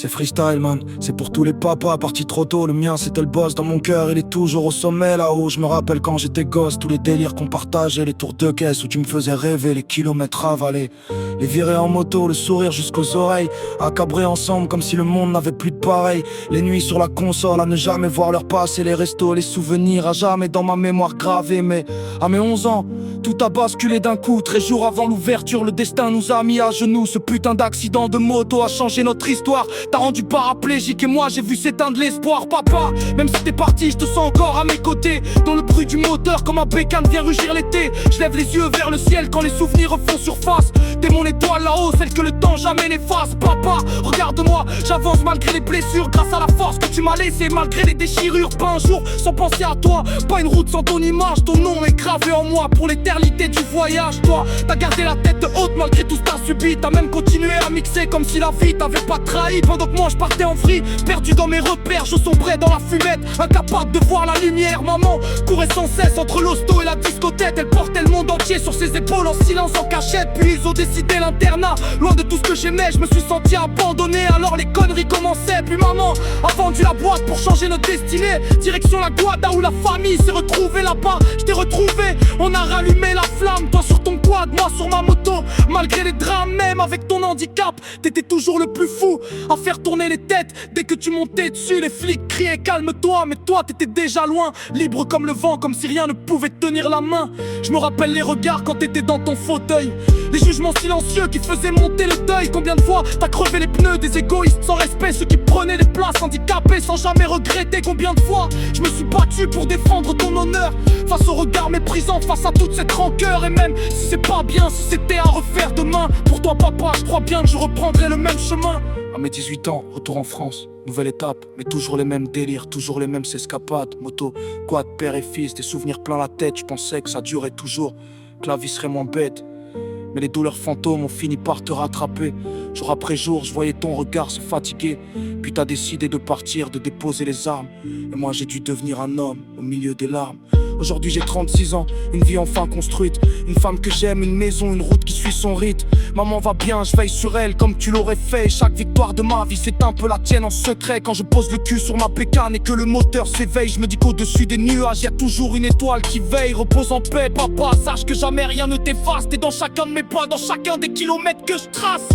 C'est freestyle man, c'est pour tous les papas partis trop tôt. Le mien c'était le boss dans mon cœur, il est toujours au sommet là-haut. Je me rappelle quand j'étais gosse, tous les délires qu'on partageait, les tours de caisse où tu me faisais rêver, les kilomètres avalés, les virées en moto, le sourire jusqu'aux oreilles, à cabrer ensemble comme si le monde n'avait plus de pareil. Les nuits sur la console à ne jamais voir leur passer, les restos, les souvenirs à jamais dans ma mémoire gravés. Mais à mes 11 ans, tout a basculé d'un coup. 13 jours avant l'ouverture, le destin nous a mis à genoux. Ce putain d'accident de moto a changé notre histoire. T'as rendu paraplégique et moi j'ai vu s'éteindre l'espoir. Papa, même si t'es parti, je te sens encore à mes côtés. Dans le bruit du moteur comme un bécane vient rugir l'été. Je lève les yeux vers le ciel quand les souvenirs refont surface. T'es mon étoile là-haut, celle que le temps jamais n'efface. Papa, regarde-moi, j'avance malgré les blessures, grâce à la force que tu m'as laissée, malgré les déchirures. Pas un jour sans penser à toi, pas une route sans ton image. Ton nom est gravé en moi pour l'éternité du voyage. Toi, t'as gardé la tête haute malgré tout ce que t'as subi. T'as même continué à mixer comme si la vie t'avait pas trahi. Pendant que moi je partais en vrille, perdu dans mes repères, je sombrais dans la fumette, incapable de voir la lumière. Maman courait sans cesse entre l'hosto et la discothèque. Elle portait le monde entier sur ses épaules en silence, en cachette. Puis ils ont décidé l'internat, loin de tout ce que j'aimais. Je me suis senti abandonné, alors les conneries commençaient. Puis maman a vendu la boîte pour changer notre destinée. Direction la Guada où la famille s'est retrouvée là-bas. Je t'ai retrouvé, on a rallumé la flamme. Toi sur ton quad, moi sur ma moto. Malgré les drames, même avec ton handicap, t'étais toujours le plus fou à faire tourner les têtes. Dès que tu montais dessus, les flics criaient calme-toi. Mais toi t'étais déjà loin, libre comme le vent, comme si rien ne pouvait te tenir la main. Je me rappelle les regards quand t'étais dans ton fauteuil, les jugements silencieux qui faisaient monter le deuil. Combien de fois t'as crevé les pneus des égoïstes sans respect, ceux qui prenaient des places handicapées sans jamais regretter. Combien de fois je me suis battu pour défendre ton honneur, face au regard méprisant, face à toute cette rancœur. Et même si c'est pas bien, si c'était à refaire demain, pour toi papa, je crois bien que je reprendrai le même chemin. À mes 18 ans, retour en France, nouvelle étape, mais toujours les mêmes délires, toujours les mêmes escapades. Moto, quad, père et fils, des souvenirs plein la tête. Je pensais que ça durait toujours, que la vie serait moins bête. Mais les douleurs fantômes ont fini par te rattraper. Jour après jour, je voyais ton regard se fatiguer. Puis t'as décidé de partir, de déposer les armes. Et moi j'ai dû devenir un homme au milieu des larmes. Aujourd'hui j'ai 36 ans, une vie enfin construite, une femme que j'aime, une maison, une route qui suit son rythme. Maman va bien, je veille sur elle comme tu l'aurais fait. Et chaque victoire de ma vie c'est un peu la tienne en secret. Quand je pose le cul sur ma bécane et que le moteur s'éveille, je me dis qu'au-dessus des nuages y a toujours une étoile qui veille. Repose en paix papa, sache que jamais rien ne t'efface. T'es dans chacun de mes pas, dans chacun des kilomètres que je trace.